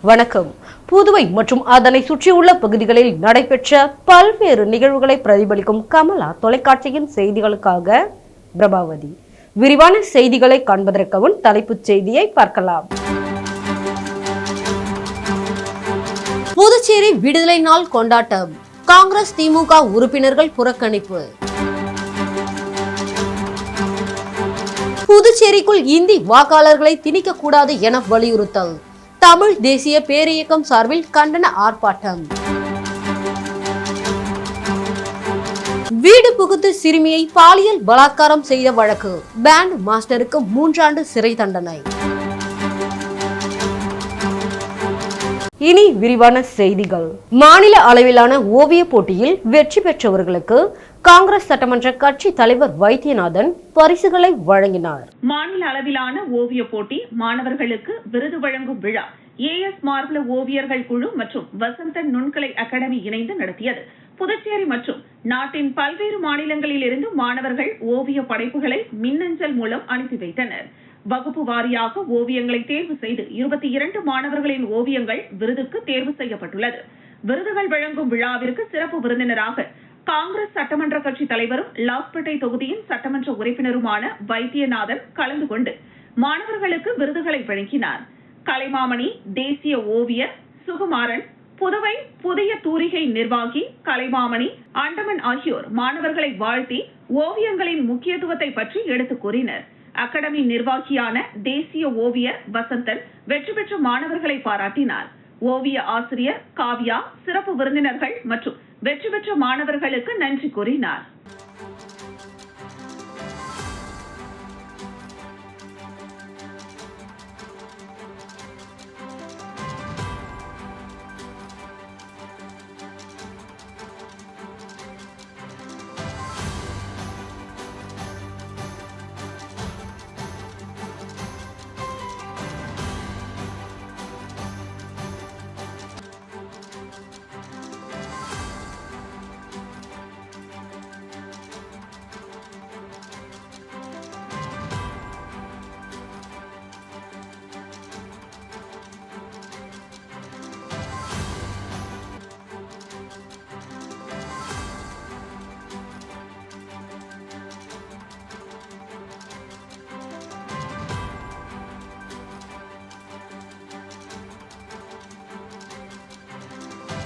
வணக்கம். புதுவை மற்றும் அதனை சுற்றியுள்ள பகுதிகளில் நடைபெற்ற பல்வேறு நிகழ்வுகளை பிரதிபலிக்கும் கமலா தொலைக்காட்சியின் செய்திகளுக்காக பிரபாவதி. விரிவான செய்திகளை காண்பதற்கு முன் தலைப்புச் செய்தியை பார்க்கலாம். புதுச்சேரி விடுதலை நாள் கொண்டாட்டம். காங்கிரஸ் திமுக உறுப்பினர்கள் புறக்கணிப்பு. புதுச்சேரிக்குள் இந்தி வாக்காளர்களை திணிக்க கூடாது என வலியுறுத்தல். தமிழ் தேசிய பேரியக்கம் சார்பில் கண்டன ஆர்ப்பாட்டம். வீடு புகுத்து சிறுமியை பாலியல் பலாத்காரம் செய்த வழக்கு. பேண்ட் மாஸ்டருக்கு 3 ஆண்டு சிறை தண்டனை. இனி விரிவான செய்திகள். மாநில அளவிலான ஓவிய போட்டியில் வெற்றி பெற்றவர்களுக்கு காங்கிரஸ் சட்டமன்ற கட்சி தலைவர் வைத்தியநாதன் பரிசுகளை வழங்கினார். மாநில அளவிலான ஓவிய போட்டி மாணவர்களுக்கு விருது வழங்கும் விழா ஏஎஸ் மார்பல ஓவியர்கள் குழு மற்றும் வசந்தன் நுண்கலை அகாடமி இணைந்து நடத்தியது. புதுச்சேரி மற்றும் நாட்டின் பல்வேறு மாநிலங்களில் இருந்து மாணவர்கள் ஓவிய படைப்புகளை மின்னஞ்சல் மூலம் அனுப்பி வைத்தனர். வகுப்பு வாரியாக ஓவியங்களை தேர்வு செய்து 22 மாணவர்களின் ஓவியங்கள் விருதுக்கு தேர்வு செய்யப்பட்டுள்ளது. விருதுகள் வழங்கும் விழாவிற்கு சிறப்பு விருந்தினராக காங்கிரஸ் சட்டமன்ற கட்சி தலைவரும் லாஸ்பேட்டை தொகுதியின் சட்டமன்ற உறுப்பினருமான வைத்தியநாதன் கலந்து கொண்டு மாணவர்களுக்கு விருதுகளை வழங்கினார். கலைமாமணி தேசிய ஓவியர் சுகுமாரன், புதுவை புதிய தூரிகை நிர்வாகி கலைமாமணி, அண்டமன் ஆகியோர் மாணவர்களை வாழ்த்தி ஓவியங்களின் முக்கியத்துவத்தை பற்றி எடுத்துக் கூறினர். அகாடமி நிர்வாகியான தேசிய ஓவியர் வசந்தன் வெற்றி பெற்ற மாணவர்களை பாராட்டினார். ஓவிய ஆசிரியர் காவ்யா, சிறப்பு விருந்தினர்கள் மற்றும் வெற்றி பெற்ற மாணவர்களுக்கு நன்றி கூறினார்.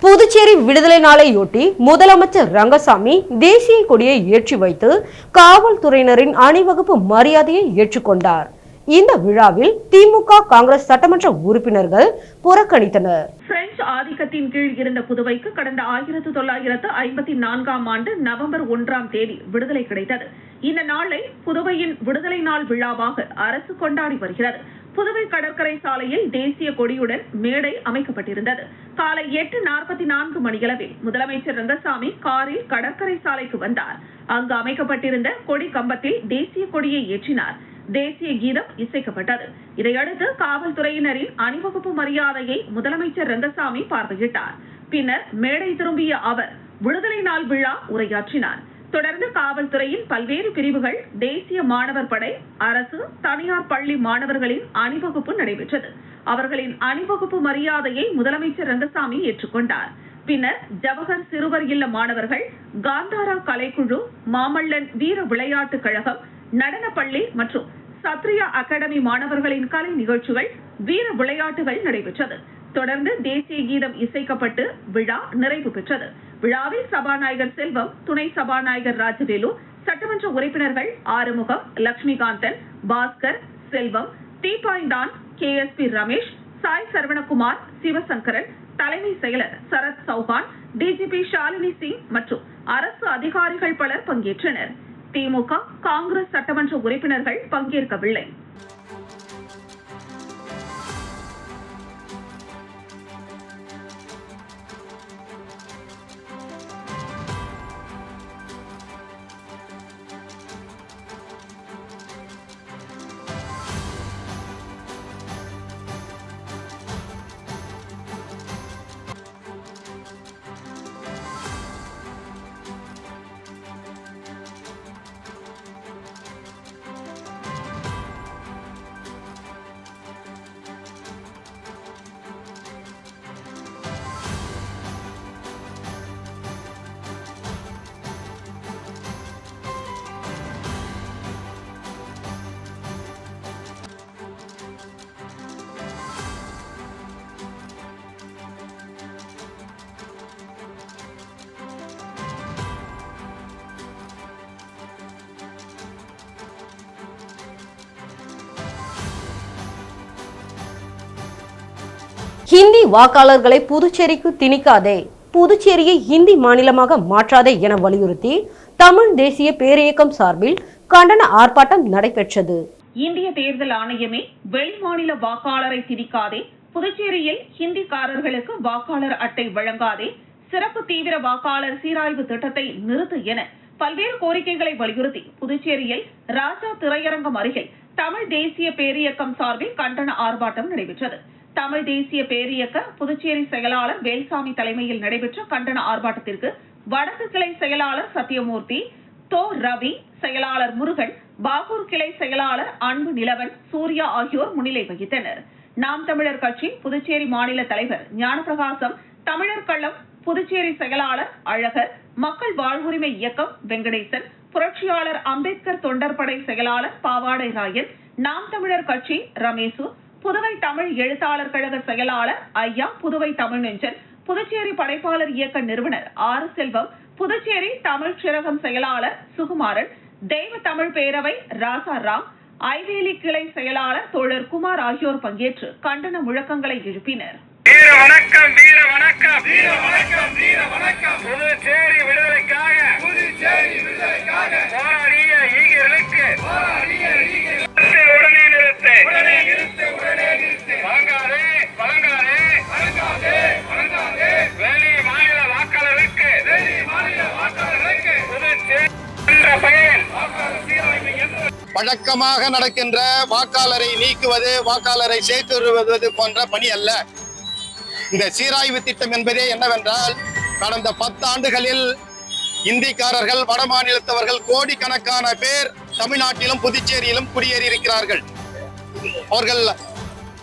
புதுச்சேரி விடுதலை நாளையொட்டி முதலமைச்சர் ரங்கசாமி தேசிய கொடியை ஏற்றி வைத்து காவல்துறையினரின் அணிவகுப்பு மரியாதையை ஏற்றுக்கொண்டார். இந்த விழாவில் திமுக காங்கிரஸ் சட்டமன்ற உறுப்பினர்கள் புறக்கணித்தனர். பிரெஞ்சு ஆதிக்கத்தின் கீழ் இருந்த புதுவைக்கு கடந்த 1954ஆம் ஆண்டு நவம்பர் 1ஆம் தேதி விடுதலை கிடைத்தது. இந்த நாளை புதுவையின் விடுதலை நாள் விழாவாக அரசு கொண்டாடி வருகிறது. புதுவை கடற்கரை சாலையில் தேசிய கொடியுடன் மேடை அமைக்கப்பட்டிருந்தது. காலை 8:44 மணியளவில் முதலமைச்சர் ரங்கசாமி காரில் கடற்கரை சாலைக்கு வந்தார். அங்கு அமைக்கப்பட்டிருந்த கொடி கம்பத்தில் தேசிய கொடியை ஏற்றினார். தேசிய கீதம் இசைக்கப்பட்டது. இதையடுத்து காவல்துறையினரின் அணிவகுப்பு மரியாதையை முதலமைச்சர் ரங்கசாமி பார்வையிட்டார். பின்னர் மேடை திரும்பிய அவர் விடுதலை நாள் விழா உரையாற்றினார். தொடர்ந்து காவல்துறையின் பல்வேறு பிரிவுகள், தேசிய மாணவர் படை, அரசு, தனியார் பள்ளி மாணவர்களின் அணிவகுப்பு நடைபெற்றது. அவர்களின் அணிவகுப்பு மரியாதையை முதலமைச்சர் ரங்கசாமி ஏற்றுக்கொண்டார். பின்னர் ஜவஹர் சிறுவர் இல்ல மாணவர்கள், காந்தாரா கலைக்குழு, மாமல்லன் வீர விளையாட்டுக் கழகம், நடனப்பள்ளி மற்றும் சத்ரியா அகாடமி மாணவர்களின் கலை நிகழ்ச்சிகள், வீர விளையாட்டுகள் நடைபெற்றது. தொடர்ந்து தேசிய கீதம் இசைக்கப்பட்டு விழா நிறைவு பெற்றது. விழாவில் சபாநாயகர் செல்வம், துணை சபாநாயகர் ராஜவேலு, சட்டமன்ற உறுப்பினர்கள் ஆறுமுகம், லட்சுமிகாந்தன், பாஸ்கர், செல்வம், தீபாய்ந்தான், KSP ரமேஷ், சாய் சரவணகுமார், சிவசங்கரன், தலைமை செயலர் சரத் சௌஹான், DGP ஷாலினி சிங் மற்றும் அரசு அதிகாரிகள் பலர் பங்கேற்றனர். திமுக காங்கிரஸ் சட்டமன்ற உறுப்பினர்கள் பங்கேற்கவில்லை. ஹிந்தி வாக்காளர்களை புதுச்சேரிக்கு திணிக்காதே, புதுச்சேரியை ஹிந்தி மாநிலமாக மாற்றாதே என வலியுறுத்தி தமிழ் தேசிய பேரியக்கம் சார்பில் கண்டன ஆர்ப்பாட்டம் நடைபெற்றது. இந்திய தேர்தல் ஆணையமே வெளிமாநில வாக்காளரை திணிக்காதே, புதுச்சேரியில் ஹிந்திக்காரர்களுக்கு வாக்காளர் அட்டை வழங்காதே, சிறப்பு தீவிர வாக்காளர் சீராய்வு திட்டத்தை நிறுத்து என பல்வேறு கோரிக்கைகளை வலியுறுத்தி புதுச்சேரியில் ராஜா திரையரங்கம் அருகில் தமிழ் தேசிய பேரியக்கம் சார்பில் கண்டன ஆர்ப்பாட்டம் நடைபெற்றது. தமிழ் தேசிய பேரியக்க புதுச்சேரி செயலாளர் வேல்சாமி தலைமையில் நடைபெற்ற கண்டன ஆர்ப்பாட்டத்திற்கு வடக்கு கிளை செயலாளர் சத்தியமூர்த்தி, தோ ரவி, செயலாளர் முருகன், பாகூர் கிளை செயலாளர் அன்பு நிலவன், சூர்யா ஆகியோர் முன்னிலை வகித்தனர். நாம் தமிழர் கட்சி புதுச்சேரி மாநில தலைவர் ஞானப்பிரகாசம், தமிழர் கழகம் புதுச்சேரி செயலாளர் அழகர், மக்கள் வாழ்வுரிமை இயக்கம் வெங்கடேசன், புரட்சியாளர் அம்பேத்கர் தொண்டர்படை செயலாளர் பாவாடை ராயன், நாம் தமிழர் கட்சி ரமேசு, புதுவை தமிழ் எழுத்தாளர் கழக செயலாளர் ஐயா, புதுவை தமிழ் நெஞ்சன், புதுச்சேரி படைப்பாளர் இயக்க நிறுவனர் ஆறு செல்வம், புதுச்சேரி தமிழ் சிறகம் செயலாளர் சுகுமாரன், தெய்வ தமிழ் பேரவை ராசாராம், ஐவேலி கிளை செயலாளர் தோழர் குமார் ஆகியோர் பங்கேற்று கண்டன முழக்கங்களை எழுப்பினர். வீர வணக்கம், வீர வணக்கம், வீர வணக்கம், வீர வணக்கம். புதுச்சேரி விடுதலைக்காக போராடிய ஈகர்களுக்கு உடனே நிறுத்து, உடனே நிறுத்து, உடனே நிறுத்து. வழங்காதே, வழங்காதே, வழங்காதே, வழங்காதே. வெளி மாநில வாக்காளருக்கு, வெளி மாநில வாக்காளருக்கு புதுச்சேரி என்ற பெயரில் வழக்கமாக நடக்கின்ற வாக்காளரை நீக்குவது, வாக்காளரை சேர்த்துவது போன்ற பணி அல்ல. இந்த சீராய்வு திட்டம் என்பதே என்னவென்றால், கடந்த 10 ஆண்டுகளில் இந்திக்காரர்கள், வட மாநிலத்தவர்கள் கோடிக்கணக்கான பேர் தமிழ்நாட்டிலும் புதுச்சேரியிலும் குடியேறி இருக்கிறார்கள்.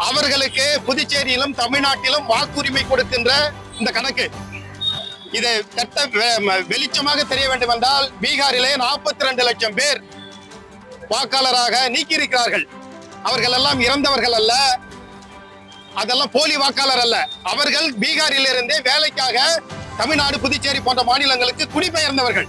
அவர்களுக்கு புதுச்சேரியிலும் தமிழ்நாட்டிலும் வாக்குரிமை கொடுக்கின்ற இந்த கணக்கு, இதை வெளிச்சமாக தெரிய வேண்டும் என்றால், பீகாரிலே 42 லட்சம் பேர் வாக்காளராக நீக்கியிருக்கிறார்கள். அவர்கள் எல்லாம் இறந்தவர்கள் அல்ல, அதெல்லாம் போலி வாக்காளர் அல்ல. அவர்கள் பீகாரில் இருந்தே வேலைக்காக தமிழ்நாடு, புதுச்சேரி போன்ற மாநிலங்களுக்கு குடிபெயர்ந்தவர்கள்.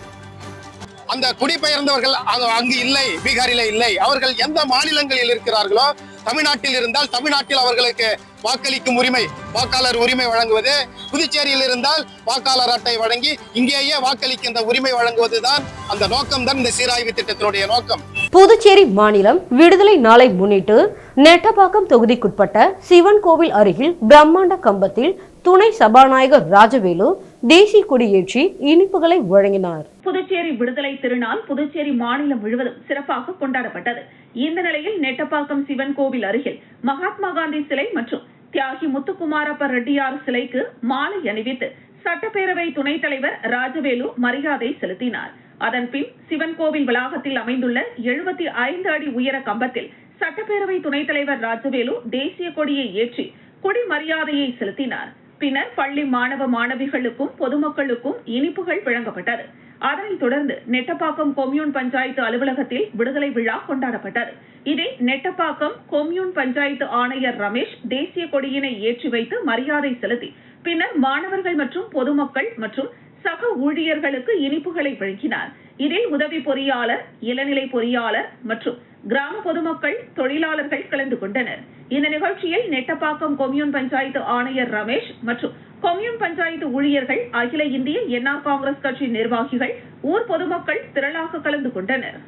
அந்த குடிபெயர்ந்தவர்கள் அங்கு இல்லை, பீகாரிலே இல்லை. அவர்கள் எந்த மாநிலங்களில் இருக்கிறார்களோ, தமிழ்நாட்டில் இருந்தால் தமிழ்நாட்டில் அவர்களுக்கு வாக்களிக்கும் உரிமை, வாக்காளர் உரிமை வழங்குவது, புதுச்சேரியில் இருந்தால் வாக்காளர் அட்டை வழங்கி இங்கேயே வாக்களிக்கின்ற உரிமை வழங்குவதுதான் அந்த நோக்கம்தான் இந்த சீராய்வு திட்டத்தினுடைய நோக்கம். புதுச்சேரி மாநிலம் விடுதலை நாளை முன்னிட்டு நெட்டப்பாக்கம் தொகுதிக்குட்பட்ட சிவன் கோவில் அருகில் பிரம்மாண்ட கம்பத்தில் துணை சபாநாயகர் ராஜவேலு தேசிய கொடியேற்றி இனிப்புகளை வழங்கினார். புதுச்சேரி விடுதலை திருநாள் புதுச்சேரி மாநிலம் முழுவதும் சிறப்பாக கொண்டாடப்பட்டது. இந்த நிலையில் நெட்டப்பாக்கம் சிவன் கோவில் அருகில் மகாத்மா காந்தி சிலை மற்றும் தியாகி முத்துக்குமாரப்ப ரெட்டியார் சிலைக்கு மாலை அணிவித்து சட்டப்பேரவை துணைத் தலைவர் ராஜவேலு மரியாதை செலுத்தினார். அதன்பின் சிவன் கோவில் வளாகத்தில் அமைந்துள்ள 75 அடி உயர கம்பத்தில் சட்டப்பேரவை துணைத் தலைவர் ராஜவேலு தேசிய கொடியை ஏற்றி கொடி மரியாதையை செலுத்தினார். பின்னர் பள்ளி மாணவ மாணவிகளுக்கும் பொதுமக்களுக்கும் இனிப்புகள் வழங்கப்பட்டது. அதனைத் தொடர்ந்து நெட்டப்பாக்கம் கொம்யூன் பஞ்சாயத்து அலுவலகத்தில் விடுதலை விழா கொண்டாடப்பட்டது. இதில் நெட்டப்பாக்கம் கொம்யூன் பஞ்சாயத்து ஆணையர் ரமேஷ் தேசிய கொடியினை ஏற்றி வைத்து மரியாதை செலுத்தி பின்னர் மாணவர்கள் மற்றும் பொதுமக்கள் மற்றும் சக ஊழியர்களுக்கு இனிப்புகளை வழங்கினார். இதில் உதவி பொறியாளர், இளநிலை பொறியாளர் மற்றும் கிராம பொதுமக்கள், தொழிலாளர்கள் கலந்து கொண்டனர். இந்த நிகழ்ச்சியில் நெட்டப்பாக்கம் கொம்யூன் பஞ்சாயத்து ஆணையர் ரமேஷ் மற்றும் கொம்யூன் பஞ்சாயத்து ஊழியர்கள், அகில இந்திய என்ஆர் காங்கிரஸ் கட்சி நிர்வாகிகள், ஊர் பொதுமக்கள் திரளாக கலந்து கொண்டனர்.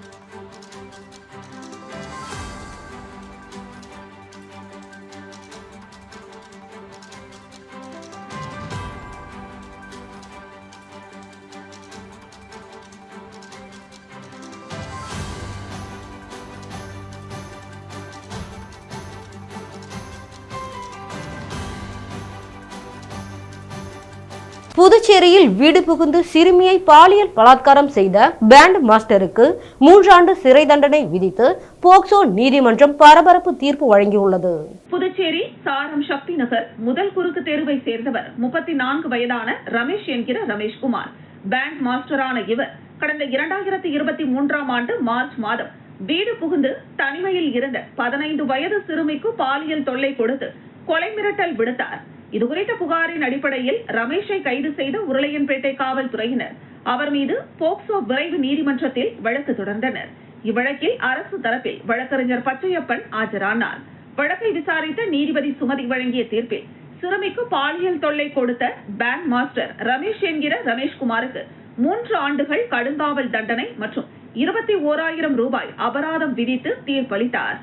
புதுச்சேரியில் வீடு புகுந்து சிறுமியை பாலியல் பலாத்காரம் செய்த பேண்ட் மாஸ்டருக்கு 3 ஆண்டு சிறை தண்டனை விதித்து போக்சோ நீதிமன்றம் பரபரப்பு தீர்ப்பு வழங்கியுள்ளது. புதுச்சேரி சாரம் சக்தி நகர் முதல் குறுக்கு தெருவை சேர்ந்தவர் 34 வயதான ரமேஷ் என்கிற ரமேஷ்குமார். பேண்ட் மாஸ்டரான இவர் கடந்த 2023ஆம் ஆண்டு மார்ச் மாதம் வீடு புகுந்து தனிமையில் இருந்த 15 வயது சிறுமிக்கு பாலியல் தொல்லை கொடுத்து கொலை மிரட்டல் விடுத்தார். இதுகுறித்த புகாரின் அடிப்படையில் ரமேஷை கைது செய்த உருளையன்பேட்டை காவல்துறையினர் அவர் மீது போக்சோ விரைவு நீதிமன்றத்தில் வழக்கு தொடர்ந்தனர். இவ்வழக்கில் அரசு தரப்பில் வழக்கறிஞர் பச்சையப்பன் ஆஜரானார். வழக்கை விசாரித்த நீதிபதி சுமதி வழங்கிய தீர்ப்பில் சிறுமிக்கு பாலியல் தொல்லை கொடுத்த பேங்க் மாஸ்டர் ரமேஷ் என்கிற ரமேஷ்குமாருக்கு 3 ஆண்டுகள் கடுங்காவல் தண்டனை மற்றும் 21,000 ரூபாய் அபராதம் விதித்து தீர்ப்பளித்தார்.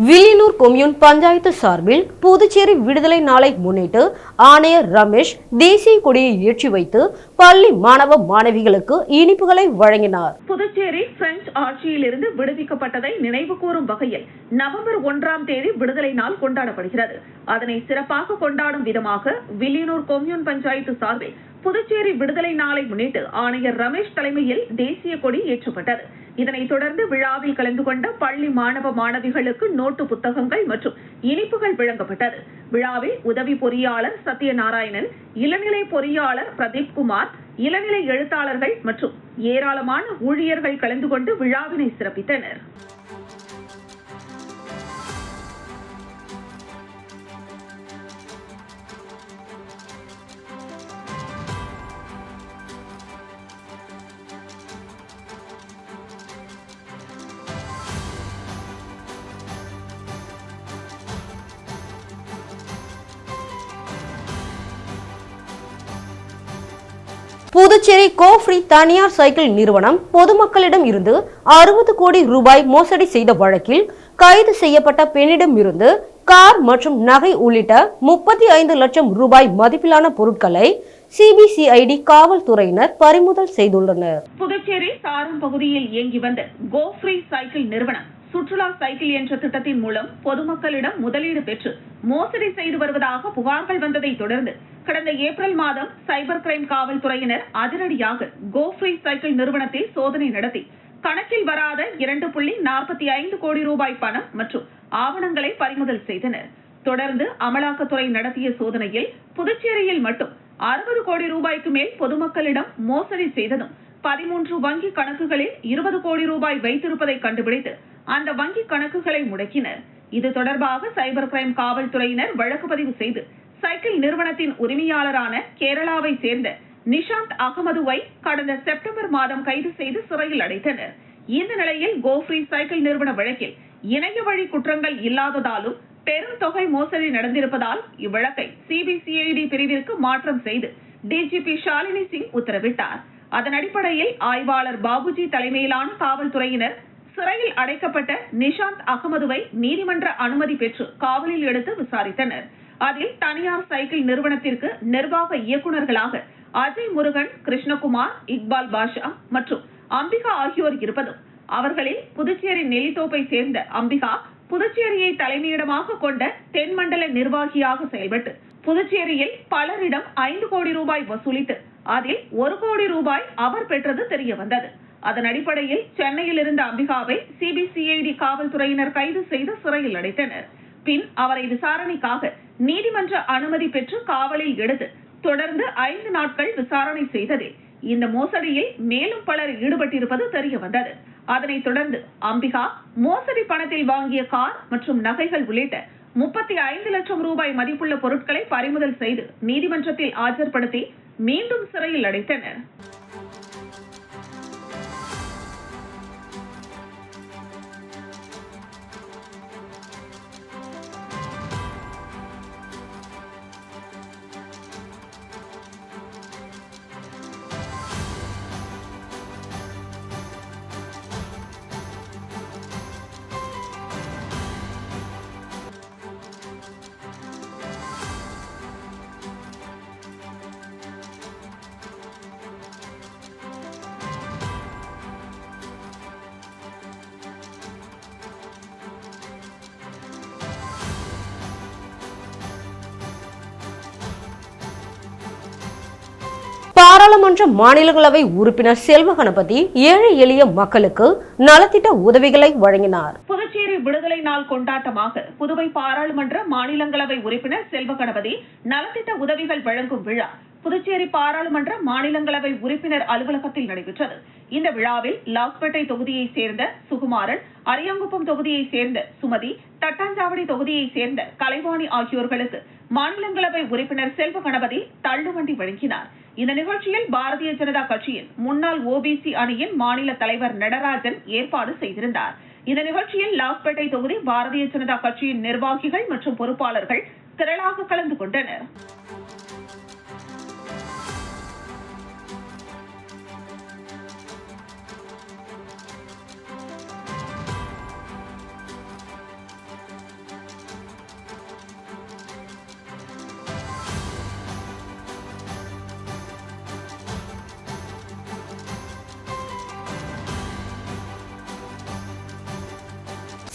வில்லியனூர் கொம்யூன் பஞ்சாயத்து சார்பில் புதுச்சேரி விடுதலை நாளை முன்னிட்டு ஆணையர் ரமேஷ் தேசிய கொடியை ஏற்றி வைத்து பள்ளி மாணவ மாணவிகளுக்கு இனிப்புகளை வழங்கினார். புதுச்சேரி பிரெஞ்சு ஆட்சியிலிருந்து விடுவிக்கப்பட்டதை நினைவு கூறும் வகையில் நவம்பர் 1ஆம் தேதி விடுதலை நாள் கொண்டாடப்படுகிறது. அதனை சிறப்பாக கொண்டாடும் விதமாக வில்லியனூர் கொம்யூன் பஞ்சாயத்து சார்பில் புதுச்சேரி விடுதலை நாளை முன்னிட்டு ஆணையர் ரமேஷ் தலைமையில் தேசிய கொடி ஏற்றப்பட்டது. இதனைத் தொடர்ந்து விழாவில் கலந்து கொண்ட பள்ளி மாணவ மாணவிகளுக்கு நோட்டு புத்தகங்கள் மற்றும் இனிப்புகள் வழங்கப்பட்டது. விழாவில் உதவி பொறியாளர் சத்யநாராயணன், இளநிலை பொறியாளர் பிரதீப்குமார், இளநிலை எழுத்தாளர்கள் மற்றும் ஏராளமான ஊழியர்கள் கலந்து கொண்டு விழாவினை சிறப்பித்தனர். புதுச்சேரி கோஃப்ரி தனியார் சைக்கிள் நிறுவனம் பொதுமக்களிடம் இருந்து 60 கோடி ரூபாய் மோசடி செய்த வழக்கில் கைது செய்யப்பட்ட பெண்ணிடம் இருந்து கார் மற்றும் நகை உள்ளிட்ட 35 லட்சம் ரூபாய் மதிப்பிலான பொருட்களை சிபிசிஐடி காவல்துறையினர் பறிமுதல் செய்துள்ளனர். புதுச்சேரி சாரம் பகுதியில் இயங்கி வந்த கோஃப்ரி சைக்கிள் நிறுவனம் சுற்றுலா சைக்கிள் என்ற திட்டத்தின் மூலம் பொதுமக்களிடம் முதலீடு பெற்று மோசடி செய்து வருவதாக புகார்கள் வந்ததை தொடர்ந்து கடந்த ஏப்ரல் மாதம் சைபர் கிரைம் காவல்துறையினர் அதிரடியாக கோஃப்ரி சைக்கிள் நிறுவனத்தில் சோதனை நடத்தி கணக்கில் வராத 2.45 கோடி ரூபாய் பணம் மற்றும் ஆவணங்களை பறிமுதல் செய்தனர். தொடர்ந்து அமலாக்கத்துறை நடத்திய சோதனையில் புதுச்சேரியில் மட்டும் 60 கோடி ரூபாய்க்கு மேல் பொதுமக்களிடம் மோசடி செய்ததும் 13 வங்கி கணக்குகளில் 20 கோடி ரூபாய் வைத்திருப்பதை கண்டுபிடித்து அந்த வங்கி கணக்குகளை முடக்கினர். இது தொடர்பாக சைபர் கிரைம் காவல்துறையினர் வழக்கு பதிவு செய்து சைக்கிள் நிறுவனத்தின் உரிமையாளரான கேரளாவை சேர்ந்த நிஷாந்த் அகமதுவை கடந்த செப்டம்பர் மாதம் கைது செய்து சிறையில் அடைத்தனர். இந்த நிலையில் கோஃப்ரி சைக்கிள் நிறுவன வழக்கில் இணைய வழி குற்றங்கள் இல்லாததாலும் பெரும் தொகை மோசடி நடந்திருப்பதால் இவ்வழக்கை சிபிசிஐடி பிரிவிற்கு மாற்றம் செய்து டிஜிபி ஷாலினி சிங் உத்தரவிட்டார். அதன் அடிப்படையில் ஆய்வாளர் பாபுஜி தலைமையிலான காவல்துறையினர் சிறையில் அடைக்கப்பட்ட நிஷாந்த் அகமதுவை நீதிமன்ற அனுமதி பெற்று காவலில் எடுத்து விசாரித்தனர். அதில் தனியார் சைக்கிள் நிறுவனத்திற்கு நிர்வாக இயக்குநர்களாக அஜய் முருகன், கிருஷ்ணகுமார், இக்பால் பாஷா மற்றும் அம்பிகா ஆகியோர் இருப்பதும், அவர்களில் புதுச்சேரி நெல்லித்தோப்பை சேர்ந்த அம்பிகா புதுச்சேரியை தலைமையிடமாக கொண்ட தென்மண்டல நிர்வாகியாக செயல்பட்டு புதுச்சேரியில் பலரிடம் 5 கோடி ரூபாய் வசூலித்து அதில் 1 கோடி ரூபாய் அவர் பெற்றது தெரிய வந்தது. அதன் அடிப்படையில் சென்னையில் இருந்த அம்பிகாவை சிபிசிஐடி காவல்துறையினர் கைது செய்து சிறையில் அடைத்தனர். பின் அவரை விசாரணைக்காக நீதிமன்ற அனுமதி பெற்று காவலில் எடுத்து தொடர்ந்து 5 நாட்கள் விசாரணை செய்ததில் இந்த மோசடியில் மேலும் பலர் ஈடுபட்டிருப்பது தெரிய வந்தது. அதனைத் தொடர்ந்து அம்பிகா மோசடி பணத்தில் வாங்கிய கார் மற்றும் நகைகள் உள்ளிட்ட 35 லட்சம் ரூபாய் மதிப்புள்ள பொருட்களை பறிமுதல் செய்து நீதிமன்றத்தில் ஆஜர்படுத்தி மீண்டும் சிறையில் அடைத்தனர். பாராளுமன்ற மாநிலங்களவை உறுப்பினர் செல்வ கணபதி ஏழை எளிய மக்களுக்கு நலத்திட்ட உதவிகளை வழங்கினார். புதுச்சேரி விடுதலை நாள் கொண்டாட்டமாக புதுவை பாராளுமன்ற மாநிலங்களவை உறுப்பினர் செல்வ கணபதி நலத்திட்ட உதவிகள் வழங்கும் விழா புதுச்சேரி பாராளுமன்ற மாநிலங்களவை உறுப்பினர் அலுவலகத்தில் நடைபெற்றது. இந்த விழாவில் லாஸ்பேட்டை தொகுதியைச் சேர்ந்த சுகுமாரன், அரியாங்குப்பம் தொகுதியைச் சேர்ந்த சுமதி, தட்டாஞ்சாவடி தொகுதியைச் சேர்ந்த கலைவாணி ஆகியோர்களுக்கு மாநிலங்களவை உறுப்பினர் செல்வ கணபதி தள்ளுவண்டி வழங்கினார். இந்த நிகழ்ச்சியில் பாரதிய ஜனதா கட்சியின் முன்னாள் ஓபிசி அணியின் மாநில தலைவர் நடராஜன் ஏற்பாடு செய்திருந்தார். இந்த நிகழ்ச்சியில் லாஸ்பேட்டை தொகுதி பாரதிய ஜனதா கட்சியின் நிர்வாகிகள் மற்றும் பொறுப்பாளர்கள் திரளாக கலந்து கொண்டனர்.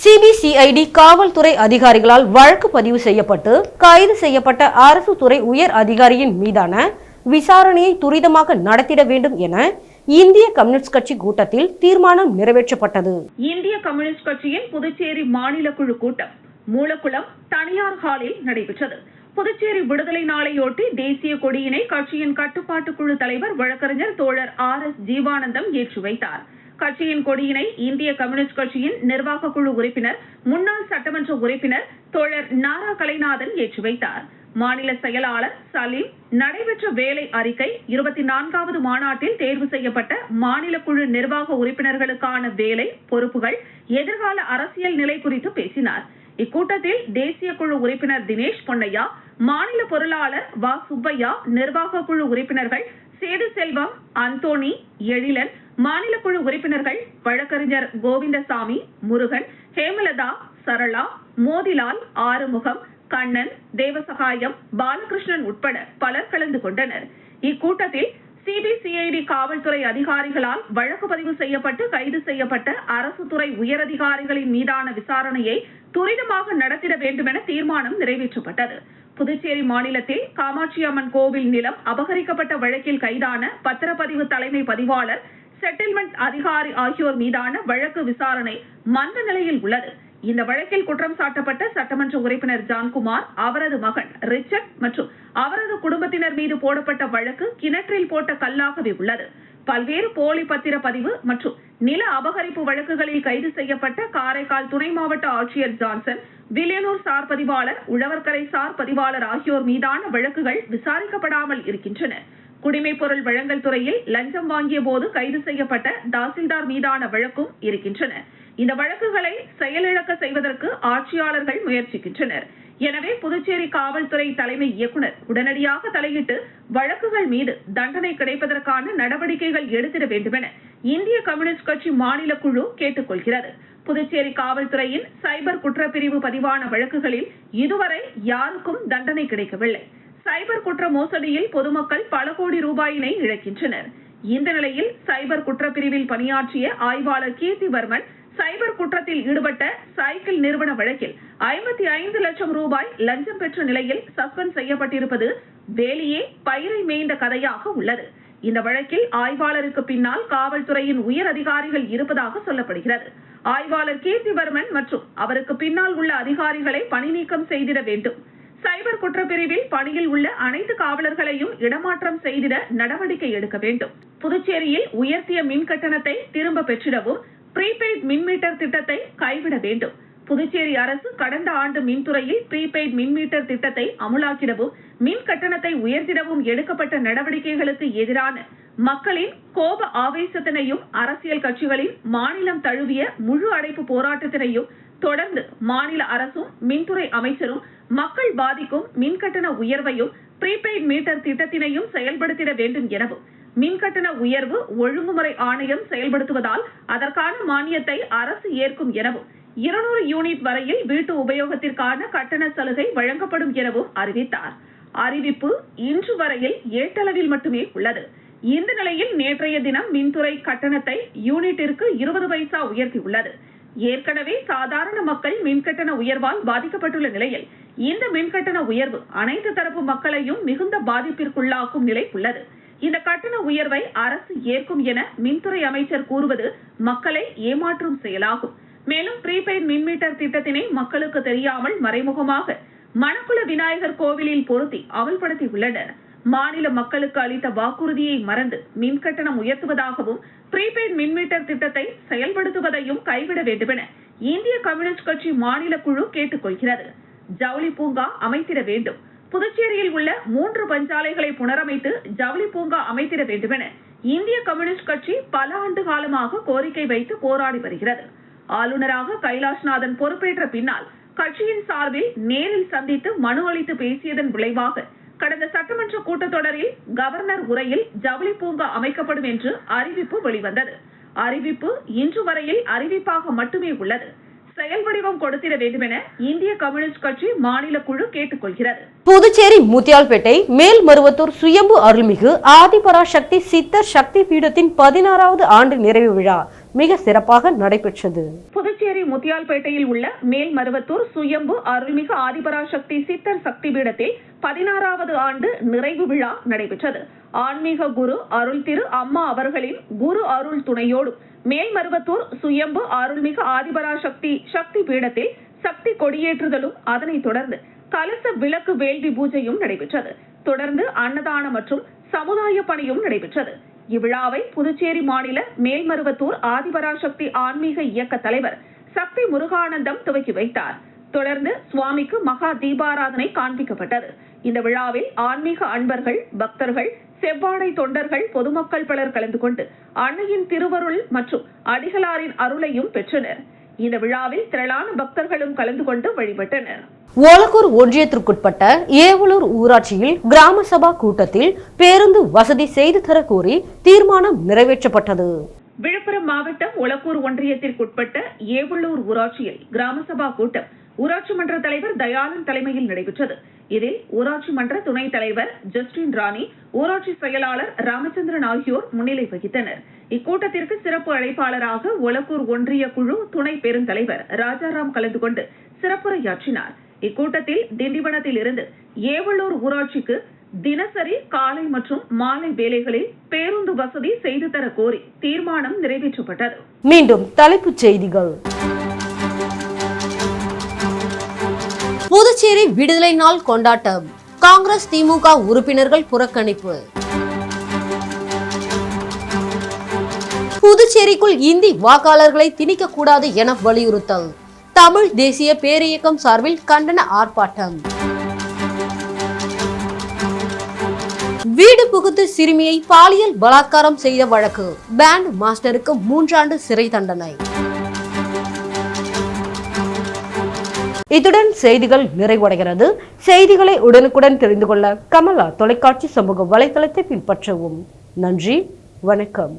சிபிசிஐடி காவல்துறை அதிகாரிகளால் வழக்கு பதிவு செய்யப்பட்டு கைது செய்யப்பட்ட அரசு துறை உயர் அதிகாரியின் மீதான விசாரணையை துரிதமாக நடத்திட வேண்டும் என இந்திய கம்யூனிஸ்ட் கட்சி கூட்டத்தில் தீர்மானம் நிறைவேற்றப்பட்டது. இந்திய கம்யூனிஸ்ட் கட்சியின் புதுச்சேரி மாநில குழு கூட்டம் மூலக்குளம் தனியார் ஹாலில் நடைபெற்றது. புதுச்சேரி விடுதலை நாளையொட்டி தேசிய கொடியினை கட்சியின் கட்டுப்பாட்டு குழு தலைவர் வழக்கறிஞர் தோழர் RS ஜீவானந்தம் ஏற்றி வைத்தார். கட்சியின் கொடியினை இந்திய கம்யூனிஸ்ட் கட்சியின் நிர்வாக குழு உறுப்பினர் முன்னாள் சட்டமன்ற உறுப்பினர் தோழர் நாரா கலைநாதன் ஏற்றி வைத்தார். மாநில செயலாளர் சலீம் நடைபெற்ற வேலை அறிக்கை 24வது மாநாட்டில் தேர்வு செய்யப்பட்ட மாநில குழு நிர்வாக உறுப்பினர்களுக்கான வேலை பொறுப்புகள் எதிர்கால அரசியல் நிலை குறித்து பேசினார். இக்கூட்டத்தில் தேசிய குழு உறுப்பினர் தினேஷ் பொன்னையா, மாநில பொருளாளர் வ சுப்பையா, நிர்வாக குழு உறுப்பினர்கள் சேது செல்வம், அந்தோணி, எழிலன், மாநில குழு உறுப்பினர்கள் வழக்கறிஞர் கோவிந்தசாமி, முருகன், ஹேமலதா, சரளா, மோதிலால், ஆறுமுகம், கண்ணன், தேவசகாயம், பாலகிருஷ்ணன் உட்பட பலர் கலந்து கொண்டனர். இக்கூட்டத்தில் சிபிசிஐடி காவல்துறை அதிகாரிகளால் வழக்கு பதிவு செய்யப்பட்டு கைது செய்யப்பட்ட அரசு துறை உயரதிகாரிகளின் மீதான விசாரணையை துரிதமாக நடத்திட வேண்டும் என தீர்மானம் நிறைவேற்றப்பட்டது. புதுச்சேரி மாநிலத்தில் காமாட்சி அம்மன் கோவில் நிலம் அபகரிக்கப்பட்ட வழக்கில் கைதான பத்திரப்பதிவு தலைமை பதிவாளர், செட்டில்மெண்ட் அதிகாரி ஆகியோர் மீதான வழக்கு விசாரணை மந்த நிலையில் உள்ளது. இந்த வழக்கில் குற்றம் சாட்டப்பட்ட சட்டமன்ற உறுப்பினர் ஜான்குமார், அவரது மகன் ரிச்சர்ட் மற்றும் அவரது குடும்பத்தினர் மீது போடப்பட்ட வழக்கு கிணற்றில் போட்ட கல்லாகவே உள்ளது. பல்வேறு போலி பத்திர பதிவு மற்றும் நில அபகரிப்பு வழக்குகளில் கைது செய்யப்பட்ட காரைக்கால் துணை மாவட்ட ஆட்சியர் ஜான்சன், வில்லியனூர் சார் பதிவாளர், உழவர்கரை சார் பதிவாளர் ஆகியோர் மீதான வழக்குகள் விசாரிக்கப்படாமல் இருக்கின்றன. குடிமைப் பொருள் வழங்கல் துறையில் லஞ்சம் வாங்கிய போது கைது செய்யப்பட்ட தாசில்தார் மீதான வழக்கும் இருக்கின்றன. இந்த வழக்குகளை செயலிழக்க செய்வதற்கு ஆட்சியாளர்கள் முயற்சிக்கின்றனர். எனவே புதுச்சேரி காவல்துறை தலைமை இயக்குநர் உடனடியாக தலையிட்டு வழக்குகள் மீது தண்டனை கிடைப்பதற்கான நடவடிக்கைகள் எடுத்திட வேண்டும் என இந்திய கம்யூனிஸ்ட் கட்சி மாநில குழு கேட்டுக் கொள்கிறது. புதுச்சேரி காவல்துறையின் சைபர் குற்றப்பிரிவு பதிவான வழக்குகளில் இதுவரை யாருக்கும் தண்டனை கிடைக்கவில்லை. சைபர் குற்ற மோசடியில் பொதுமக்கள் பல கோடி ரூபாயினை இழக்கின்றனர். இந்த நிலையில் சைபர் குற்றப்பிரிவில் பணியாற்றிய ஆய்வாளர் கீர்த்திவர்மன் சைபர் குற்றத்தில் ஈடுபட்ட சைக்கிள் நிறுவன வழக்கில் 55 லட்சம் ரூபாய் லஞ்சம் பெற்ற நிலையில் சஸ்பெண்ட் செய்யப்பட்டிருப்பது வேலியே பயிரை மேய்ந்த கதையாக உள்ளது. இந்த வழக்கில் ஆய்வாளருக்கு பின்னால் காவல்துறையின் உயர் அதிகாரிகள் இருப்பதாக சொல்லப்படுகிறது. ஆய்வாளர் கீர்த்திவர்மன் மற்றும் அவருக்கு பின்னால் உள்ள அதிகாரிகளை பணி நீக்கம் செய்திட வேண்டும். சைபர் குற்றப்பிரிவில் பணியில் உள்ள அனைத்து காவலர்களையும் இடமாற்றம் செய்திட நடவடிக்கை எடுக்க வேண்டும். புதுச்சேரியில் உயர்த்திய மின் கட்டணத்தை திரும்ப பெற்றிடவும் ப்ரீபெய்ட் மின்மீட்டர் திட்டத்தை கைவிட வேண்டும். புதுச்சேரி அரசு கடந்த ஆண்டு மின்துறையில் ப்ரீபெய்ட் மின்மீட்டர் திட்டத்தை அமுலாக்கிடவும் மின் கட்டணத்தை உயர்த்திடவும் எடுக்கப்பட்ட நடவடிக்கைகளுக்கு எதிரான மக்களின் கோப ஆவேசத்தினையும் அரசியல் கட்சிகளின் மாநிலம் தழுவிய முழு அடைப்பு போராட்டத்தினையும் தொடர்ந்து மாநில அரசும் மின்துறை அமைச்சரும் மக்கள் பாதிக்கும் மின்கட்டண உயர்வையும் ப்ரீபெய்ட் மீட்டர் திட்டத்தினையும் செயல்படுத்திட வேண்டும் எனவும், மின்கட்டண உயர்வு ஒழுங்குமுறை ஆணையம் செயல்படுத்துவதால் அதற்கான மானியத்தை அரசு ஏற்கும் எனவும், 200 யூனிட் வரையில் வீட்டு உபயோகத்திற்கான கட்டண சலுகை வழங்கப்படும் எனவும் அறிவித்தார். அறிவிப்பு இன்று வரையில் ஏட்டளவில் மட்டுமே உள்ளது. இந்த நிலையில் நேற்றைய தினம் மின்துறை கட்டணத்தை யூனிட்டிற்கு 20 பைசா உயர்த்தியுள்ளது. ஏற்கனவே சாதாரண மக்கள் மின்கட்டண உயர்வால் பாதிக்கப்பட்டுள்ள நிலையில் இந்த மின்கட்டண உயர்வு அனைத்து தரப்பு மக்களையும் மிகுந்த பாதிப்பிற்குள்ளாக்கும் நிலை உள்ளது. இந்த கட்டண உயர்வை அரசு ஏற்கும் என மின்துறை அமைச்சர் கூறுவது மக்களை ஏமாற்றும் செயலாகும். மேலும் ப்ரீபெய்ட் மின்மீட்டர் திட்டத்தினை மக்களுக்கு தெரியாமல் மறைமுகமாக மணக்குள விநாயகர் கோவிலில் பொருத்தி அமல்படுத்தி உள்ளனர். மாநில மக்களுக்கு அளித்த வாக்குறுதியை மறந்து மின் கட்டணம் உயர்த்துவதாகவும் ப்ரீபெய்ட் மின்மீட்டர் திட்டத்தை செயல்படுத்துவதையும் கைவிட வேண்டும் என இந்திய கம்யூனிஸ்ட் கட்சி மாநில குழு கேட்டுக் கொள்கிறது. ஜவுளி பூங்கா அமைத்திட வேண்டும். புதுச்சேரியில் உள்ள 3 பஞ்சாலைகளை புனரமைத்து ஜவுளி பூங்கா அமைத்திட வேண்டும் என இந்திய கம்யூனிஸ்ட் கட்சி பல ஆண்டு காலமாக கோரிக்கை வைத்து போராடி வருகிறது. ஆளுநராக கைலாஷ்நாதன் பொறுப்பேற்ற பின்னால் கட்சியின் சார்பில் நேரில் சந்தித்து மனு அளித்து பேசியதன் விளைவாக கடந்த சட்டமன்ற கூட்டத்தொடரில் கவர்னர் உரையில் ஜவுளி பூங்கா அமைக்கப்படும் என்று அறிவிப்பு வெளிவந்தது. அறிவிப்பு இன்று வரையில் அறிவிப்பாக மட்டுமே உள்ளது. செயல் வடிவம் கொடுத்திட வேண்டும் என இந்திய கம்யூனிஸ்ட் கட்சி மாநில குழு கேட்டுக் கொள்கிறது. புதுச்சேரி முத்தியால்பேட்டை மேல்மருவத்தூர் சுயம்பு அருள்மிகு ஆதிபராசக்தி சித்தர் சக்தி பீடத்தின் 16வது ஆண்டு நிறைவு விழா மிக சிறப்பாக நடைபெற்றது. புதுச்சேரி முத்தியால்பேட்டையில் உள்ள மேல்மருவத்தூர் சுயம்பு அருள்மிகு ஆதிபராசக்தி சித்தர் சக்தி பீடத்தில் 16வது ஆண்டு நிறைவு விழா நடைபெற்றது. ஆன்மீக குரு அருள் திரு அம்மா அவர்களின் குரு அருள் துணையோடு மேல்மருவத்தூர் சுயம்பு அருள்மிகு ஆதிபராசக்தி சக்தி பீடத்தில் சக்தி கொடியேற்றுதலும் அதனைத் தொடர்ந்து கலச விளக்கு வேள்வி பூஜையும் நடைபெற்றது. தொடர்ந்து அன்னதானம் மற்றும் சமுதாய பணியும் நடைபெற்றது. இவ்விழாவை புதுச்சேரி மாநில மேல்மருவத்தூர் ஆதிபராசக்தி ஆன்மீக இயக்க தலைவர் சக்தி முருகானந்தம் துவக்கி வைத்தார். தொடர்ந்து சுவாமிக்கு மகா தீபாராதனை காண்பிக்கப்பட்டது. இந்த விழாவில் ஆன்மீக அன்பர்கள், பக்தர்கள், செவ்வாடை தொண்டர்கள், பொதுமக்கள் பலர் கலந்து கொண்டு அன்னையின் திருவருள் மற்றும் அடிகளாரின் அருளையும் பெற்றனர். இந்த விழாவில் திரளான பக்தர்களும் கலந்து கொண்டு வழிபட்டனர். ஒலக்கூர் ஒன்றியத்திற்குட்பட்ட ஏவலூர் ஊராட்சியில் கிராம சபா கூட்டத்தில் பேருந்து வசதி செய்து தர கோரி தீர்மானம் நிறைவேற்றப்பட்டது. விழுப்புரம் மாவட்டம் ஒலக்கூர் ஒன்றியத்திற்குட்பட்ட ஏவலூர் ஊராட்சியில் கிராம சபா கூட்டம் ஊராட்சி மன்ற தலைவர் தயாளன் தலைமையில் நடைபெற்றது. இதில் ஊராட்சி மன்ற துணைத் தலைவர் ஜஸ்டின் ராணி, ஊராட்சி செயலாளர் ராமச்சந்திரன் ஆகியோர் முன்னிலை வகித்தனர். இக்கூட்டத்திற்கு சிறப்பு அழைப்பாளராக ஒலக்கூர் ஒன்றிய குழு துணை பெருந்தலைவர் ராஜாராம் கலந்து கொண்டு சிறப்புரையாற்றினார். இக்கூட்டத்தில் திண்டிவனத்தில் இருந்து ஏவலூர் ஊராட்சிக்கு தினசரி காலை மற்றும் மாலை வேளைகளில் பேருந்து வசதி செய்து தர கோரி தீர்மானம் நிறைவேற்றப்பட்டது. மீண்டும் தலைப்புச் செய்திகள். புதுச்சேரி விடுதலை நாள் கொண்டாட்டம். காங்கிரஸ் திமுக உறுப்பினர்கள் புறக்கணிப்பு. புதுச்சேரிக்குள் இந்தி வாக்காளர்களை திணிக்க கூடாது என வலியுறுத்தல். தமிழ் தேசிய பேரியக்கம் சார்பில் கண்டன ஆர்ப்பாட்டம். வீடு புகுந்து சிறுமியை பாலியல் பலாத்காரம் செய்த வழக்கு பேண்ட் மாஸ்டருக்கு 3 ஆண்டு சிறை தண்டனை. இத்துடன் செய்திகள் நிறைவடைகிறது. செய்திகளை உடனுக்குடன் தெரிந்து கொள்ள கமலா தொலைக்காட்சி சமூக வலைதளத்தை பின்பற்றவும். நன்றி, வணக்கம்.